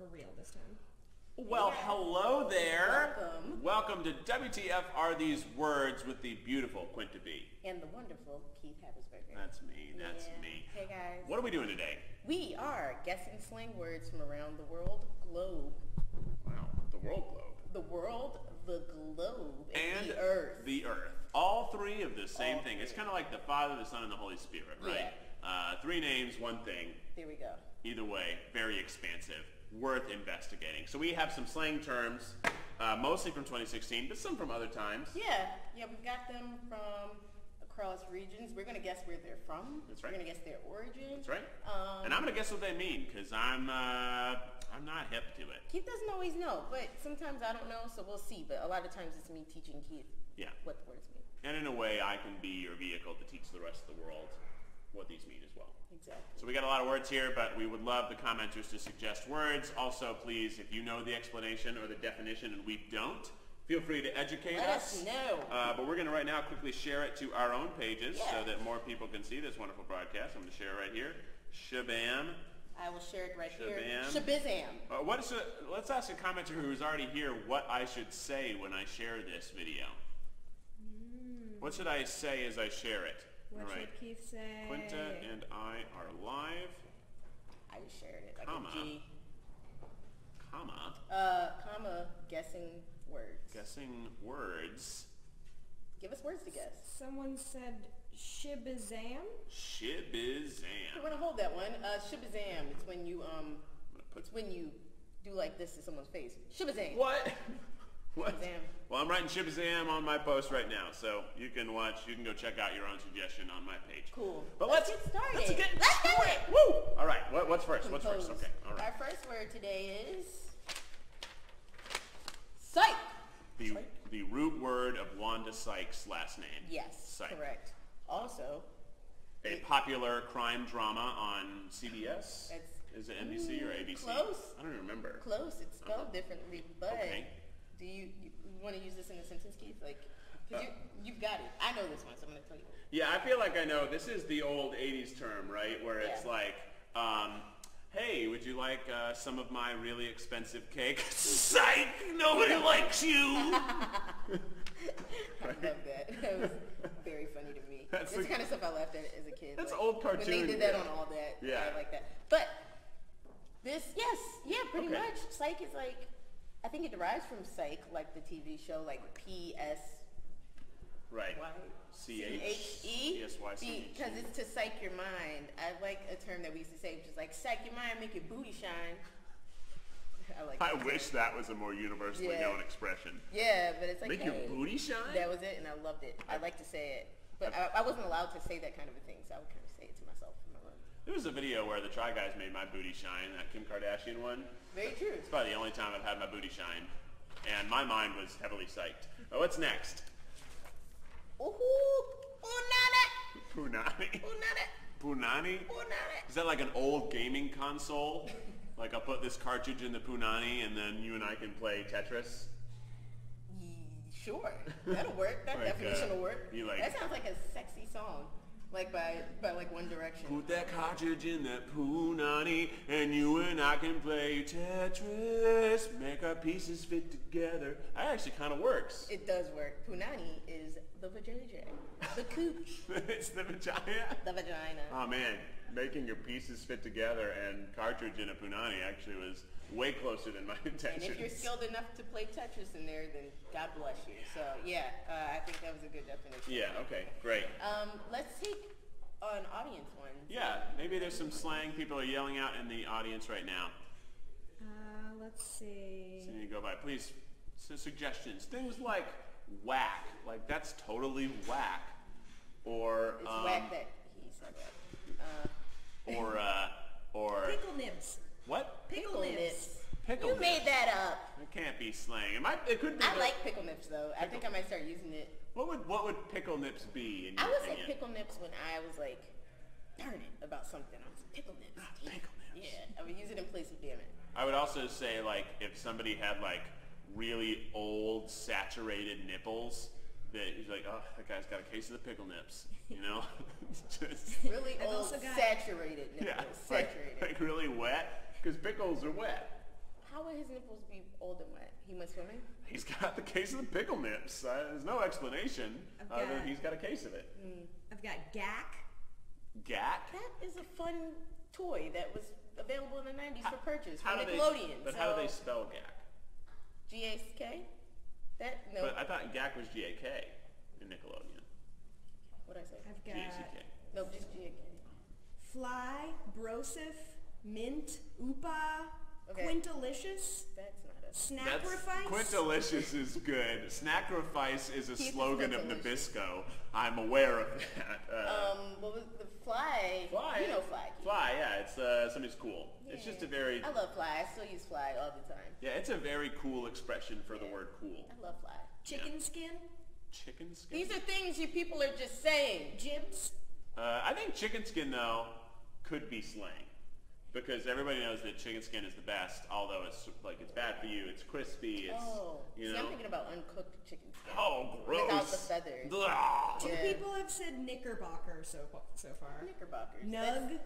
for real this time. Well, hello there. Welcome. Welcome to WTF Are These Words with the beautiful Quinta B. And the wonderful Keith Habersberger. That's me. That's me. Hey guys. What are we doing today? We are guessing slang words from around the world globe. Wow, the world globe. The world, the globe, And the earth. The earth. All three of the same All thing. three. It's kind of like the Father, the Son, and the Holy Spirit, right? Three names, one thing. There we go. Either way, very expansive. Worth investigating. So we have some slang terms, mostly from 2016, but some from other times. Yeah, we've got them from across regions. We're going to guess where they're from. That's right. We're going to guess their origin. That's right. And I'm going to guess what they mean, because I'm not hip to it. Keith doesn't always know, but sometimes I don't know, so we'll see. But a lot of times it's me teaching Keith what the words mean. And in a way, I can be your vehicle to teach the rest of the world what these mean as well. Exactly. So we got a lot of words here, but we would love the commenters to suggest words. Also, please, if you know the explanation or the definition and we don't, feel free to educate Let us. us know. But we're going to right now quickly share it to our own pages so that more people can see this wonderful broadcast. I'm going to share it right here. Shabam. I will share it right here. Shabam. Shabizam. Let's ask a commenter who's already here what I should say when I share this video. What should I say as I share it? What should Keith say? Quinta and I are live. I just shared it. Like Comma. a G. Comma. Guessing words. Guessing words. Give us words to guess. Someone said shibazam? Shibazam. We're gonna hold that one. Shibazam. It's when you do like this to someone's face. Shibazam. What? What? Shibazam. Well, I'm writing Shibazam on my post right now, so you can go check out your own suggestion on my page. Cool. But let's get started. Let's get do it. Woo! All right. What's first? What's first? Okay. All right. Our first word today is psych. The root word of Wanda Sykes' last name. Yes. Psych. Correct. Also, a popular crime drama on CBS. Is it NBC or ABC? Close. I don't even remember. Close. It's spelled differently, but okay. do you want to use this in a sentence, Keith? Like, cause you've got it. I know this one, so I'm gonna tell you. Yeah, I feel like I know. This is the old '80s term, right? Where it's like, hey, would you like some of my really expensive cake? Psych! Nobody likes you. I love that. That was very funny to me. That's the kind of stuff I laughed at as a kid. That's like, old cartoon. When they did that on All That. Yeah. I like that. But this, pretty much. Psych is like, I think it derives from Psych, like the TV show, like P.S. Right. C-H-E? P-S-Y-C-H-E. Because it's to psych your mind. I like a term that we used to say, which is like, psych your mind, make your booty shine. I wish that was a more universally known expression. Yeah, but it's like, make your booty shine? That was it, and I loved it. I like to say it. But I wasn't allowed to say that kind of a thing, so I would kind of say it to myself in my room. There was a video where the Try Guys made my booty shine, that Kim Kardashian one. Very true. It's probably the only time I've had my booty shine. And my mind was heavily psyched. Oh, what's next? Ooh, Punani. Punani? Is that like an old gaming console? Like I'll put this cartridge in the Punani and then you and I can play Tetris? Sure. That'll work. That definition will work. Like, that sounds like a sexy song. Like by like One Direction. Put that cartridge in that Punani and you and I can play Tetris. Make our pieces fit together. That actually kind of works. It does work. Punani is the vagina. The cooch. It's the vagina? The vagina. Oh man, making your pieces fit together and cartridge in a Punani actually was way closer than my intentions. And if you're skilled enough to play Tetris in there, then God bless you. So yeah, I think that was a good definition. Yeah, okay, great. Let's take an audience one. Yeah, maybe there's some slang people are yelling out in the audience right now. Let's see. So you go by, please, suggestions. Things like whack, like that's totally whack. Or it's whack that he said that. Or pickle nibs. What? Pickle nibs. Pickle You made that up. It can't be slang. It could be. I like pickle nips though. I think I might start using it. What would pickle nips be? In I your would say opinion? pickle nips when I was like, darn it, about something. I was like, pickle nips. Pickle nips. Yeah, I would use it in place of damn it. I would also say like if somebody had like really old saturated nipples, that he's like, oh, that guy's got a case of the pickle nips, you know? Just, really old saturated nipples. yeah, Saturated. like really wet, because pickles are wet. how would his nipples be old and wet? He went swimming? He's got the case of the pickle nips. There's no explanation other than he's got a case of it. I've got gack. Gack? That is a fun toy that was available in the 90s for purchase from How do they- Nickelodeon. But how do they spell gack? G-A-C-K? That, no. But I thought gack was G-A-K in Nickelodeon. What'd I say? I've got G-A-C-K. Nope, just G-A-K. fly, brosif, mint, oopa, Okay. quintalicious, That's not a... snacrifice. Quintalicious is good. Snacrifice is a Keith is slogan of Quintalicious. Nabisco. I'm aware of that. What was the fly? Fly. You know fly. Keith. Fly, yeah. It's something's cool. It's just a very... I love fly. I still use fly all the time. Yeah, it's a very cool expression for the word cool. I love fly. Chicken skin, Chicken skin? These are things you people are just saying. jibs. I think chicken skin, though, could be slang. Because everybody knows that chicken skin is the best, although it's like it's bad for you. It's crispy. It's you See, know. I'm thinking about uncooked chicken skin. Oh, gross! Without the feathers. Blah. Two Yeah. people have said Knickerboker so far. Knickerbockers. Nug.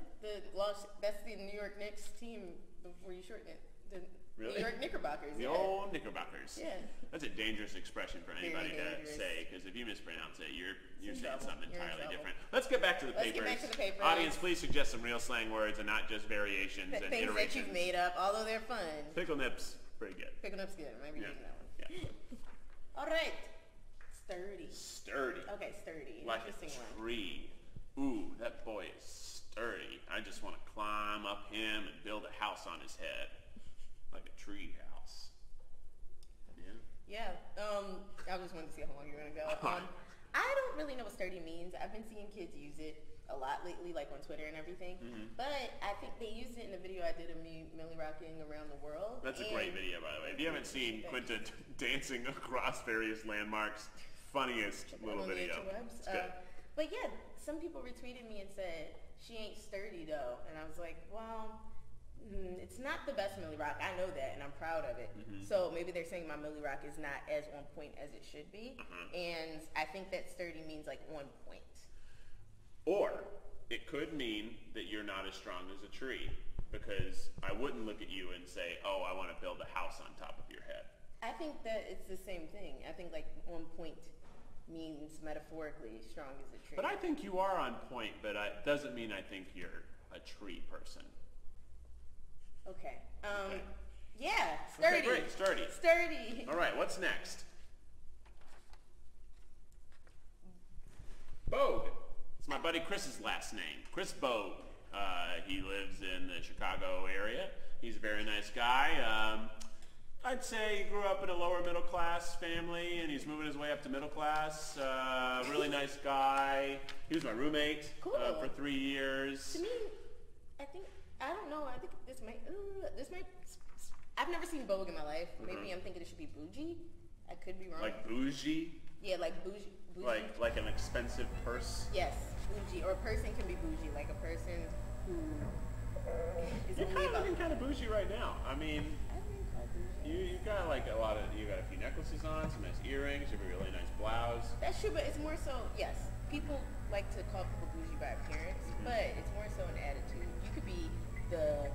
That's the New York Knicks team before you shorten it. The Really? New York Knickerbockers. The yeah. old Knickerbockers. Yeah. That's a dangerous expression for Very anybody to dangerous. say, because if you mispronounce it, you're in saying trouble. something You're in entirely trouble. different. Let's get back to the Let's papers. get back to the papers. Audience, please suggest some real slang words and not just variations and Things that iterations. you've made up, although they're fun. Pickle nips, pretty good. Picking up skin. Maybe Yeah. using that one. Yeah. All right. Sturdy. Sturdy. Okay, sturdy. Like Interesting a one. tree. Ooh, that boy is sturdy. I just want to climb up him and build a house on his head. Like a tree house. Yeah. Yeah. I just wanted to see how long you're gonna go. I don't really know what sturdy means. I've been seeing kids use it a lot lately, like on Twitter and everything. But I think they used it in a video I did of me Millie rocking around the world. That's a great video, by the way. If you haven't seen Quinta dancing across various landmarks, funniest little on the video. interwebs. It's good. But yeah, some people retweeted me and said, she ain't sturdy though. And I was like, well, it's not the best Millie Rock. I know that, and I'm proud of it. So maybe they're saying my Millie Rock is not as on point as it should be. And I think that sturdy means like on point. Or it could mean that you're not as strong as a tree, because I wouldn't look at you and say, oh, I want to build a house on top of your head. I think that it's the same thing. I think like on point means metaphorically strong as a tree. But I think you are on point, but it doesn't mean I think you're a tree person. Okay. Okay. Yeah, sturdy. Okay, great, sturdy. Sturdy. All right, what's next? Bogue. It's my buddy Chris's last name. Chris Bogue. He lives in the Chicago area. He's a very nice guy. I'd say he grew up in a lower middle class family, and he's moving his way up to middle class. Really nice guy. He was my roommate Cool. for 3 years. To me, I don't know. I think this might. I've never seen Vogue in my life. Maybe I'm thinking it should be Bougie. I could be wrong. Like bougie, Yeah, like Bougie. like an expensive purse. Yes, Bougie. Or a person can be bougie, like a person who is You're only kind of about. looking kind of bougie right now. I mean, I've been called bougie. you got like a lot of, you got a few necklaces on, some nice earrings, you have a really nice blouse. That's true, but it's more so. Yes, people like to call people bougie by appearance, but it's more so an attitude. You could be the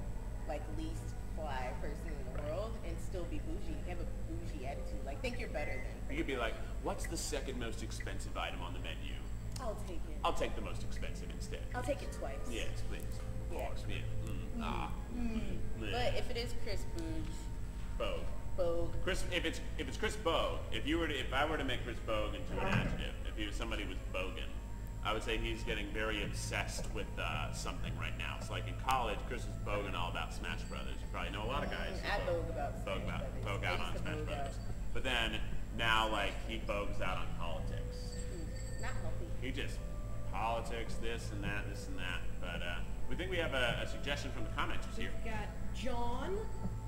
like least fly person in the world and still be bougie. You have a bougie attitude. Like think you're better than. You could be like, what's the second most expensive item on the menu? I'll take it. I'll take the most expensive instead. I'll take it twice. Yes, please. Of Yeah. course, yeah. But if it is Chris Bouge, Bogue. Vogue, Chris, if it's Chris Bogue, if I were to make Chris Bogue into an adjective, if he was somebody with bogan, I would say he's getting very obsessed with something right now. It's like in college, Chris was bogan all about Smash Brothers. You probably know a lot of guys. I vogue about Bogue Smash Brothers. out I on used to Smash vogue Brothers. out. But then now, like he bogues out on politics. Not healthy. He just politics, this and that. But we think we have a suggestion from the commenters here. We've got John.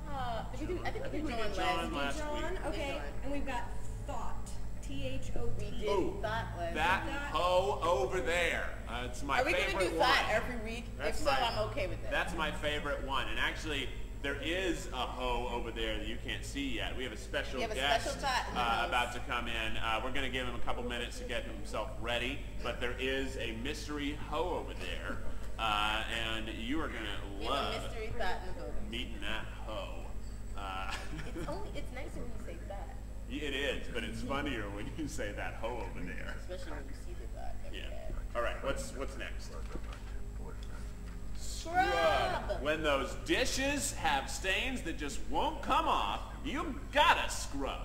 I think we we did did John John last last week. John. week. Okay, John. and we've got Thought. Thot. We did Ooh, Thought last that week. hoe over there. It's my Are we favorite going to do one. Thought every week? That's if so, my- I'm okay with that. That's my favorite one. And actually, there is a hoe over there that you can't see yet. We have a special We have a guest special thought in the house. about to come in. We're going to give him a couple minutes to get himself ready. But there is a mystery hoe over there. And you are going We to have a love mystery thought in the building. meeting that hoe. It is, but it's funnier when you say that hoe over there. Especially when you see the dot. Yeah. All right. What's next? Scrub. When those dishes have stains that just won't come off, you gotta scrub.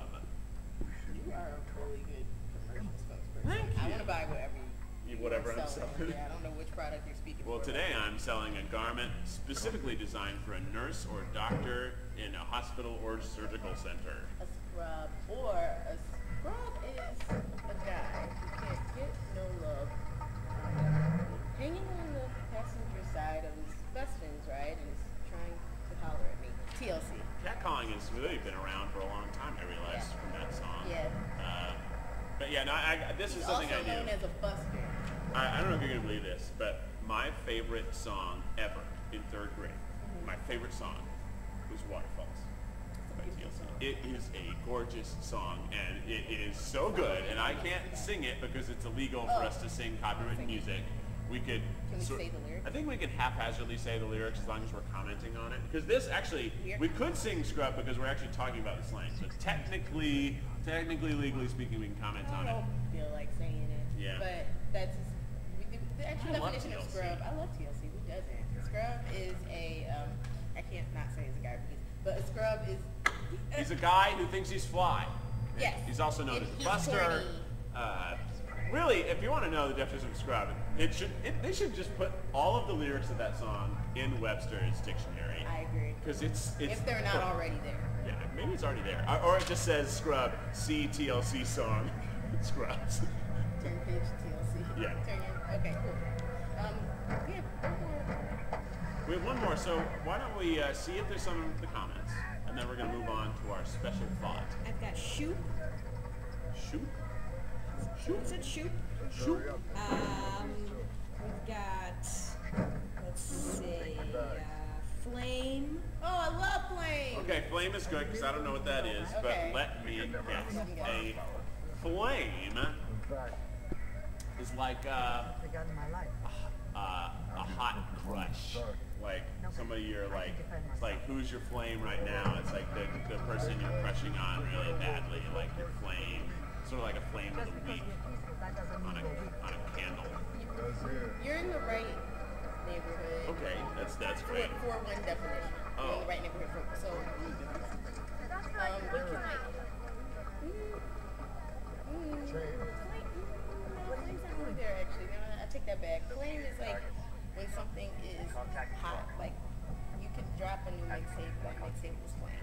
You are a really good commercial spokesperson. Thank I you. want to buy whatever I'm selling. Yeah, I don't know which product you're speaking Well, for. today I'm selling a garment specifically designed for a nurse or doctor in a hospital or surgical center. A scrub is a guy who can't get no love, hanging on the passenger side of his best friends, right, and is trying to holler at me. TLC. Catcalling has really been around for a long time, I realized, from that song. Yeah. But yeah, no, this is He's something also I do. known as a buster. I don't know if you're going to believe this, but my favorite song ever in 3rd grade, my favorite song was Waterfalls by TLC. It is a gorgeous song, and it is so good, and I can't sing it because it's illegal for us to sing copyrighted music. We could... Can we say the lyrics? I think we could haphazardly say the lyrics as long as we're commenting on it. Because this actually, Weird. we could sing Scrub because we're actually talking about the slang. So technically, legally speaking, we can comment on I it. don't feel like saying it. Yeah. But that's the actual I love definition of TLC. scrub. I love TLC. Who doesn't? Scrub is a I can't not say it's a guy, but a scrub is. He's a guy who thinks he's fly. Yes. He's also known And as he's Buster. corny. Really, if you want to know the definition of Scrub, they should just put all of the lyrics of that song in Webster's dictionary. I agree. Because it's If they're not already there. Yeah, maybe it's already there. Or it just says Scrub, see TLC song, Scrubs. Turn page TLC. Yeah. Okay, cool. We have one more. We have one more, so why don't we see if there's some in the comments, and then we're going to move on to our special thought. I've got shoot. Shoot? It said shoot. Shoot? We've got, let's see, flame. Oh, I love flame. Okay, flame is good, because I don't know what that is, Okay. but let me guess. A flame is like a hot crush. Like somebody you're like, it's like who's your flame right now? It's like the person you're crushing on really badly, like your flame. Sort of like a flame of the week on a candle. You're in the right neighborhood. Okay, that's great. For one definition. You're in the right neighborhood for so we can like flame's not really there actually. No, I take that back. Flame is like when something is hot. Like you could drop a new mixtape, that mixtape was flame.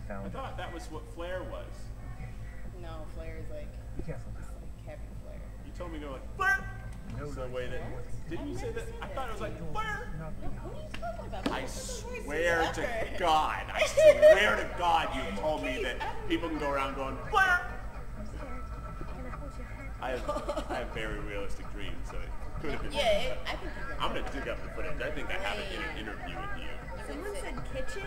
I thought that was what flare was. No, flare is like it's like having flare. You told me to go like flare. That's the way that. Didn't you say that? I thought it was like flare. No, what are you talking about? I What's the voice swear ever? to God, I swear to God, you told me that people can go around going flare. I have very realistic dreams, so it could have been. Yeah, I think you're I'm gonna dig up the footage. I think I have it in an interview with you. Someone said kitchen.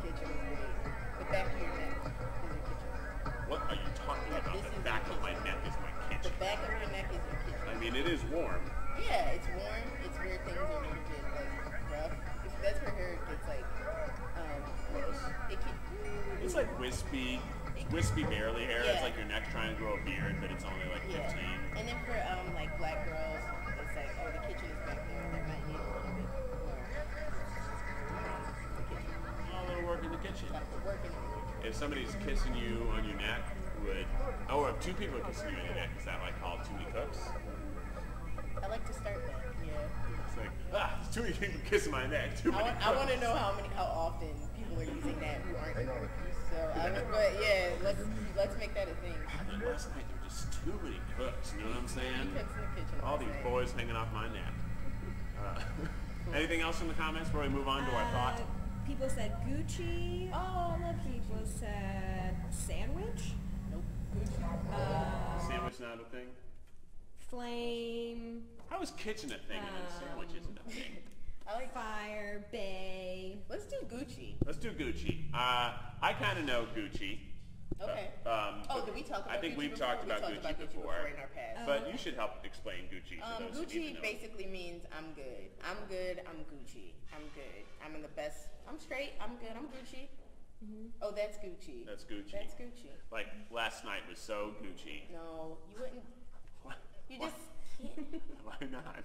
Kitchen is great. The back of your neck is your kitchen. What are you talking about? This The is back your of my kitchen. neck is my The kitchen. back of your neck is your kitchen. I mean, it is warm. Yeah, it's warm. It's where things are gonna get like rough. If that's where hair gets like Gross. it can. It's like wispy barely hair. It's Yeah. like your neck's trying to grow a beard, but it's only like 15. Yeah. And then for like black girls, it's like oh the kitchen is back there. They might need a little bit more. The kitchen. A little work in the kitchen. Gotta put work in it. If somebody's kissing you on your neck, or if two people are kissing you on your neck, is that like called too many cooks? I like to start that. Yeah. It's like, there's too many people kissing my neck. Too many I want to cooks. know how often people are using that who aren't in reviews. So, but yeah, let's make that a thing. And last night there were just too many cooks. You know what I'm saying? Cooks in the kitchen. All these boys hanging off my neck. Anything else in the comments before we move on to our thought? People said Gucci. Oh, I love People said sandwich. Nope. Sandwich not a thing? Flame. How is kitchen a thing and then sandwich isn't a thing? I like. Fire. Bay. Let's do Gucci. Let's do Gucci. I kind of know Gucci. Okay. Did we talk about I think Gucci we've before? talked about We Gucci talked about before. in our past. But you should help explain Gucci to those who need to Gucci know. basically means I'm good. I'm good. I'm Gucci. I'm good. I'm in the best. I'm straight. I'm good. I'm Gucci. Oh, that's Gucci. That's Gucci. That's Gucci. Like, last night was so Gucci. No, you wouldn't. What? You What? just can't. Why not?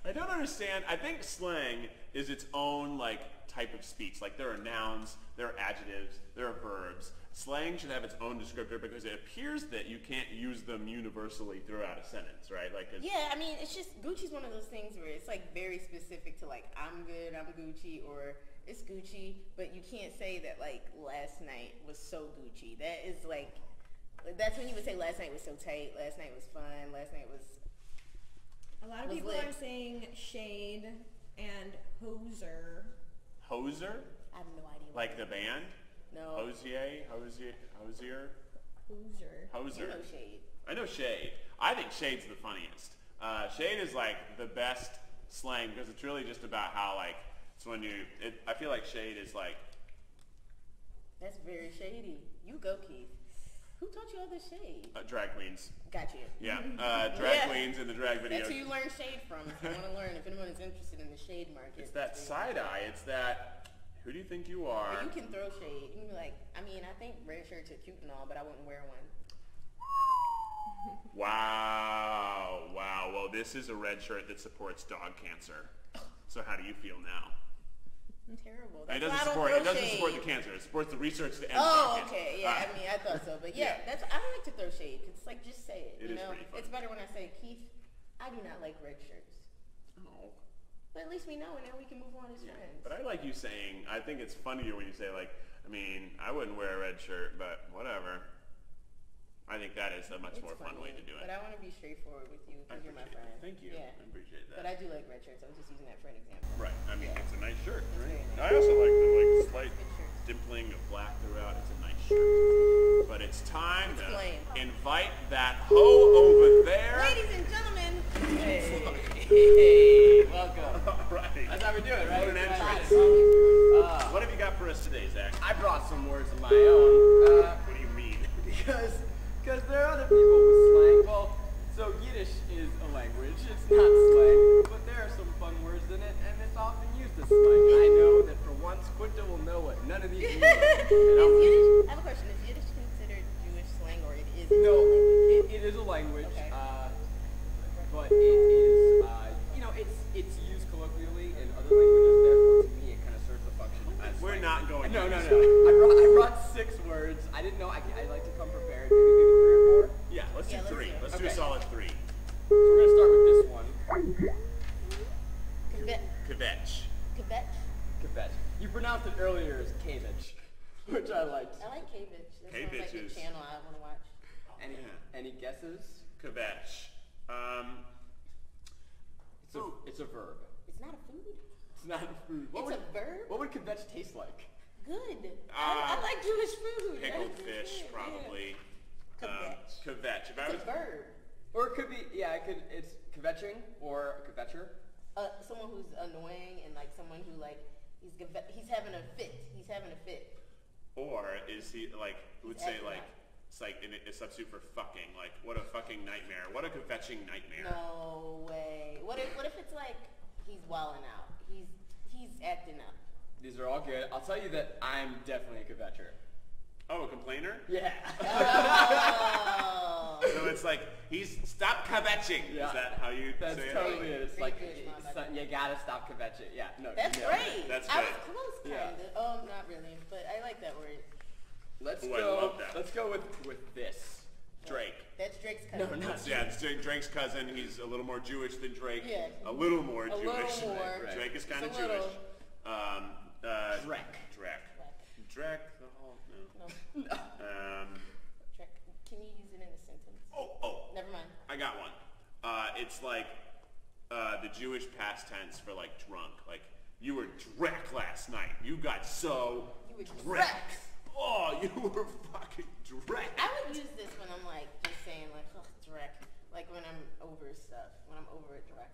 I don't understand. I think slang is its own, like, type of speech. Like, there are nouns, there are adjectives, there are verbs. Slang should have its own descriptor because it appears that you can't use them universally throughout a sentence, right? Like, 'cause Yeah, I mean, it's just Gucci's one of those things where it's like very specific to like I'm good, I'm Gucci, or it's Gucci, but you can't say that like last night was so Gucci. That is like, that's when you would say last night was so tight, last night was fun, last night was. A lot of Was people lit. are saying shade and hoser. Hoser? I have no idea. Like the band? No. Hosier? Hoser. Hoser. You know shade. I know shade. I think shade's the funniest. Shade is like the best slang because it's really just about how like, it's when you, I feel like shade is like, That's very shady. You go, Keith. Who taught you all this shade? drag queens. Got you. Yeah, drag Yeah. queens in the drag videos. That's who you learn shade from. If you want to learn, if anyone is interested in the shade market. It's that side eye. It's that, who do you think you are? But you can throw shade. You can be like, I mean, I think red shirts are cute and all, but I wouldn't wear one. Wow. Well, this is a red shirt that supports dog cancer. So how do you feel now? Terrible. It That's doesn't why I don't throw support shade. the cancer. It supports the research to end Oh, dog cancer. okay. Yeah, I mean, I thought so. But yeah, Yeah. that's, I don't like to throw shade. It's like, just say it. It you is know? pretty fun. It's better when I say, Keith, I do not like red shirts. Oh. But at least we know, and now we can move on as Yeah. friends. But I like you saying, I think it's funnier when you say like, I mean, I wouldn't wear a red shirt, but whatever. I think that is a much It's more fun way to do it. But I want to be straightforward with you I because you're my appreciate friend. that. Thank you. Yeah. I appreciate that. But I do like red shirts. I was just using that for an example. Right. I mean, Yeah. it's a nice shirt, It's right? very nice. I also like the like slight Good shirt. dimpling of black throughout. It's a nice shirt. But it's time to Explain. invite that hoe over there. Ladies and gentlemen, Hey, welcome. All right. That's how we do it, right? What an entrance. What have you got for us today, Zach? I brought some words of my own. What do you mean? Because there are other people with slang. Well, so Yiddish is a language. It's not slang, but there are some fun words in it, and it's often used as slang. I know that for once, Quinta will know what none of these mean. I have a question. Is Yiddish considered Jewish slang, or it is? No, a language? it is a language, Okay. but it is, it's used colloquially in other languages. Therefore, to me, it kind of serves the function as We're slang. not going No, to no, this. no. I brought 6 words. I didn't know. I like to come prepared. Maybe 3 or 4. Yeah, let's Yeah, do let's 3. do it. Let's do a Okay. solid 3. So we're gonna start with this one. Kvetch. Kvetch. Kvetch. You pronounced it earlier as Kavich, which I liked. I like Kavich. That sounds Kavich like a is- channel I want to watch. Any guesses? Kvetch. It's a verb. It's not a food. It's not a food. It's a verb? What would kvetch taste like? Good. I like Jewish food. Pickled That's fish, good, probably. Kvetch. Kvetch. If I Yeah. was, It's a verb. Or it could be, it's kvetching or a kvetcher. Someone who's annoying and like someone who like he's having a fit. He's having a fit. or is he like, would He's say acting like, up. it's like a substitute for fucking. Like, what a fucking nightmare. What a kvetching nightmare. No way. What if it's like he's wilding out? He's acting up. These are all good. I'll tell you that I'm definitely a kvetcher. Oh, a complainer? Yeah. Oh. So it's like, stop kvetching. Yeah. Is that how you That's say totally it? it. It's Very like, Jewish, motherfucker. you gotta stop kvetching. Yeah, no. That's you nailed it. great. That's I good. was close, Yeah. kind of. Oh, not really, but I like that word. Let's Ooh, I go. love that. Let's go with this. Drake. That's Drake's No, cousin. not Yeah, it's Drake's cousin. He's a little more Jewish than Drake. Yeah. A little more A Jewish. little more. Right. Drake is kind of Just a Jewish. little. Drake. Drake. The whole no. No. Drake. Can you use it in a sentence? Oh. Never mind. I got one. It's like the Jewish past tense for like drunk. Like you were Drek last night. You got so You were Drek. Drek. Oh, you were fucking Drek. I would use this when I'm like just saying like, oh, Drek. Like when I'm over stuff. When I'm over a Drek.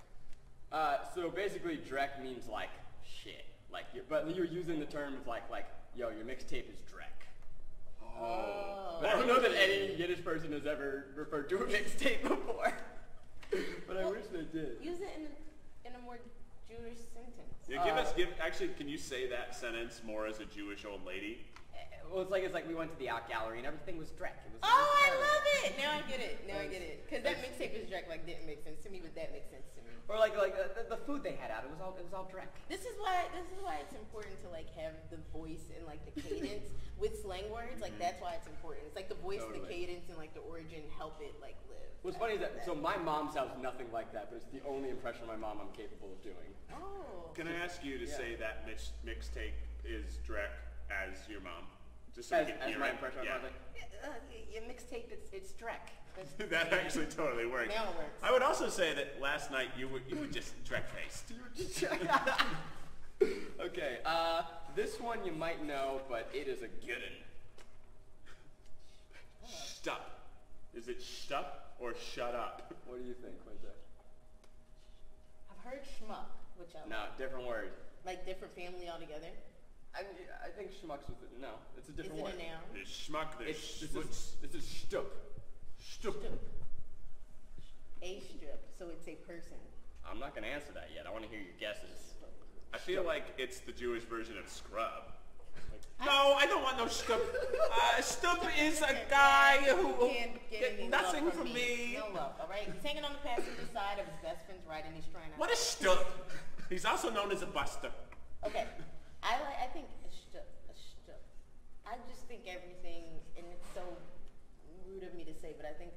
So basically, Drek means like shit. Like, but you're using the term of like, yo, your mixtape is Drek. Oh. But I don't know that any Yiddish person has ever referred to a mixtape before. But I Well, wish they did. Use it in a more Jewish sentence. Yeah, actually, can you say that sentence more as a Jewish old lady? Well, it's like we went to the art gallery and everything was Drek. It was I love it! Now I get it. Because that mixtape is Drek didn't make sense to me, but that makes sense to me. Or the food they had out, it was all Drek. This is why it's important to have the voice and the cadence with slang words. That's why it's important. It's the voice, the cadence, and the origin help it live. What's funny is that so my mom sounds nothing like that, but it's the only impression of my mom I'm capable of doing. Oh. Can I ask you to say that mixtape is Drek as your mom? Just so we can hear my it. impression Yeah. of my mom, Your mixtape, it's Drek. That actually totally works. Now it works. I would also say that last night you were just Drek-faced. Okay, this one you might know, but it is a good one. Stup. Is it stup or shut up? What do you think, Quinta? I've heard schmuck, which I No, different word. different family altogether. I think schmucks with it. No, it's a different word. Is it a noun? There's schmuck, there's This is stup. stup. A strip, so it's a person. I'm not gonna answer that yet. I want to hear your guesses. I feel like it's the Jewish version of scrub. No, I don't want no stup. Stup is a guy who can't get any nothing love from me. No love, all right? He's hanging on the passenger side of his best friend's ride, and he's trying to. What is stup? He's also known as a buster. Okay, I think a shtup. I just think everything, and it's so rude of me to say, but I think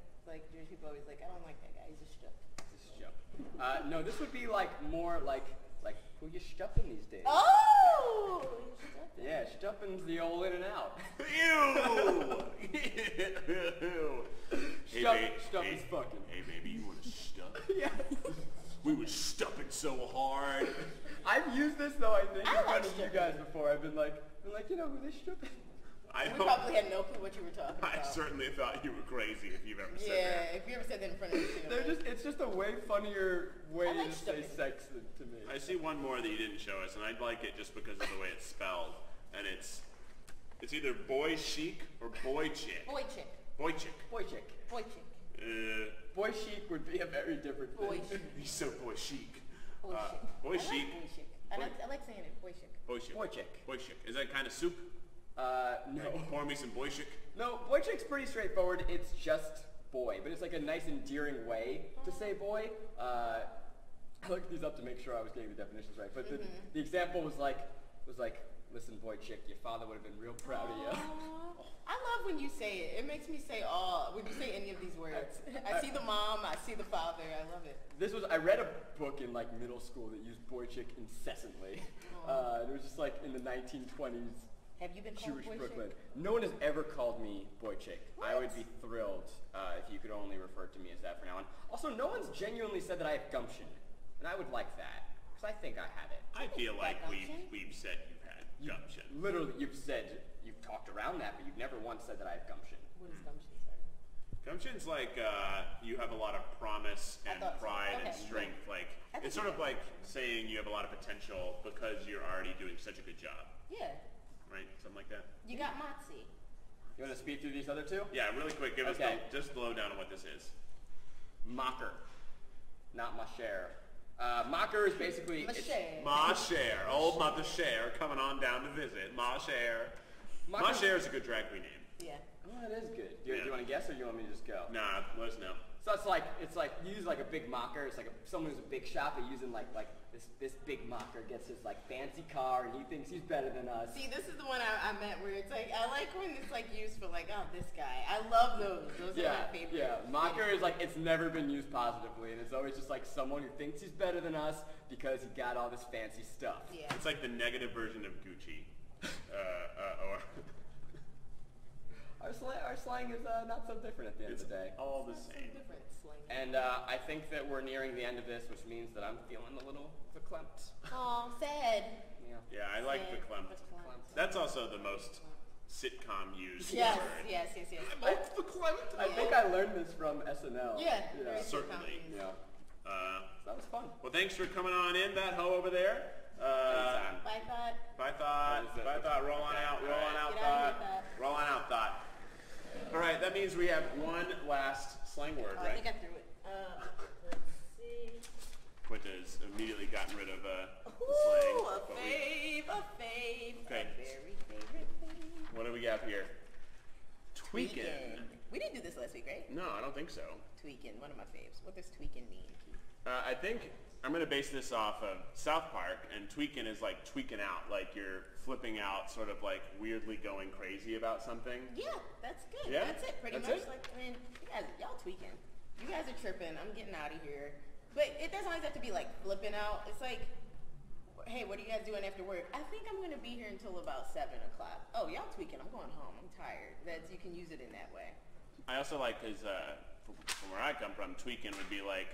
Jewish people always I don't like that guy. He's a shtup. This is stup. No, this would be more like who you stuffing these days. Oh! Yeah, stuffing's the old in and out. Ew! Stuff is fucking. Hey baby, you want to stuff? Yeah. We were stuffing so hard. I've used this though, I think, I in front like of you guys before. I've been like, you know who they stuffing? We probably had no clue what you were talking I about. certainly thought you were crazy if you've ever said Yeah, if you ever said that in front of me, It's just a way funnier way I like to say stuffing. sex than to me. that. I see one more that you didn't show us, and I'd like it just because of the way it's spelled. And it's either boy chic or boy chick. Boy chick. Boy chick. Boy chick. Boy chick. Boy chic would be a very different thing. Boy chic. He's so boy chic. Boy chick. Boy I like chic. boy chick. I like saying it. Boy chick. Boy chick. Boy chick. Boy chick. Is that kind of soup? No. Pour me some boy chick. No, boy chick's pretty straightforward. It's just boy, but it's a nice endearing way to say boy. I looked these up to make sure I was getting the definitions right, but the example was like, listen, boy chick, your father would have been real proud of you. I love when you say it. It makes me say when you say any of these words. I see the mom, I see the father. I love it. I read a book in middle school that used boy chick incessantly. It was just in the 1920s. Have you been called Jewish boy Brooklyn. chick? No one has ever called me boy chick. What? I would be thrilled if you could only refer to me as that from now on. Also, no one's genuinely said that I have gumption, and I would like that because I think I have it. I feel like That we've gumption? said you've had gumption. Literally, you've talked around that, but you've never once said that I have gumption. What is gumption, sorry? Gumption's you have a lot of promise and thought so. pride and Okay. strength. I It's think sort of like saying you have a lot of potential because you're already doing such a good job, Yeah. right? Something like that. You got Motzi. You want to speed through these other two? Yeah, really quick. Give us Okay. just the lowdown on what this is. Mocker, not ma chère. Mocker is basically... Michelle. Ma Cher, old Mother Cher, coming on down to visit. Ma Cher. Ma Mocker- Cher is a good drag queen name. Yeah. Oh, that is good. Do you Yeah. want to guess or do you want me to just go? Nah, let us know. So it's you use a big mocker. It's someone who's a big shot, but using this big mocker gets his fancy car and he thinks he's better than us. See, this is the one I meant where it's I like when it's used for oh, this guy. I love those. Those are my favorite. Yeah. Mocker is it's never been used positively, and it's always just someone who thinks he's better than us because he got all this fancy stuff. Yeah. It's like the negative version of Gucci. Or Our slang is not so different at the end it's of the day. all the Some same. different slang. And I think that we're nearing the end of this, which means that I'm feeling a little verklempt. Oh, sad. Yeah. Yeah, I like the clump. Verklempt. That's also the most sitcom used Yes, word. yes. I think I learned this from SNL. Yeah. Yeah. Certainly. Yeah. So that was fun. Well, thanks for coming on in, that hoe over there. Anytime. Bye, thought. Bye thought. That is it. Bye thought. Roll on out. Roll on out Get out of thought. here, thought. Roll on out thought. All right, that means we have one last slang word, I right? think I threw it. Let's see. Quinta's immediately gotten rid of the Ooh, slang. a but fave, a fave, Okay. a very favorite fave. what do we got here? Tweakin. We didn't do this last week, right? No, I don't think so. Tweakin, one of my faves. What does tweakin mean, Keith? I think I'm going to base this off of South Park, and tweakin is like tweaking out, like you're flipping out, sort of like weirdly going crazy about something. Yeah, that's good. Yeah? That's it. Pretty That's much it? like, man, y'all tweaking. You guys are tripping. I'm getting out of here. But it doesn't always have to be like flipping out. It's like, hey, what are you guys doing after work? I think I'm going to be here until about 7 o'clock. Oh, y'all tweaking. I'm going home. I'm tired. You can use it in that way. I also like his, from where I come from, tweaking would be like,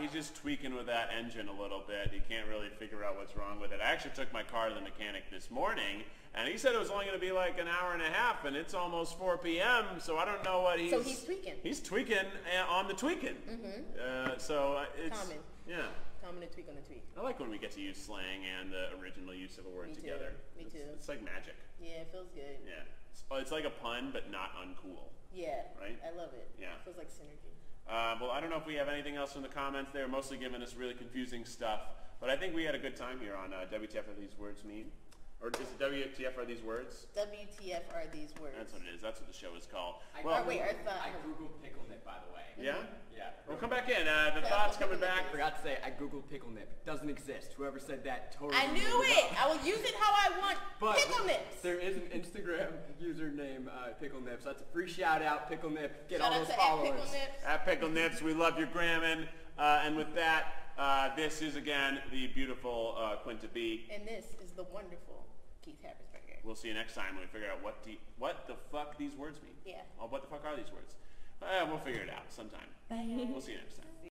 he's just tweaking with that engine a little bit. He can't really figure out what's wrong with it. I actually took my car to the mechanic this morning, and he said it was only going to be like an hour and a half, and it's almost 4 p.m., so I don't know what he's... So he's tweaking. He's tweaking on the tweaking. It's... Common. Yeah. Common to tweak on the tweak. I like when we get to use slang and the original use of a word Me too. together. Me too. It's like magic. Yeah, it feels good. Yeah. It's like a pun, but not uncool. Yeah. Right? I love it. Yeah. It feels like synergy. Well, I don't know if we have anything else in the comments. They're mostly giving us really confusing stuff. But I think we had a good time here on WTF Are These Words Mean? Or is it WTF Are These Words? WTF are these words? That's what it is. That's what the show is called. I googled pickle nip, by the way. Yeah? Yeah. Well, come back in. The thoughts coming back. I forgot to say, I googled pickle nip. Doesn't exist. Whoever said that totally. I knew it. I will use it how I want. But Pickle nips. there is an Instagram username, Pickle Nips. That's a free shout out, Pickle Nip. Get Shout all out those to followers. Pickle nips. At Pickle Nips, we love your gramming. And with that, this is again the beautiful Quinta B. And this is the wonderful Keith Habersberger. We'll see you next time when we figure out what the fuck these words mean. Yeah. What the fuck are these words? We'll figure it out sometime. We'll see you next time.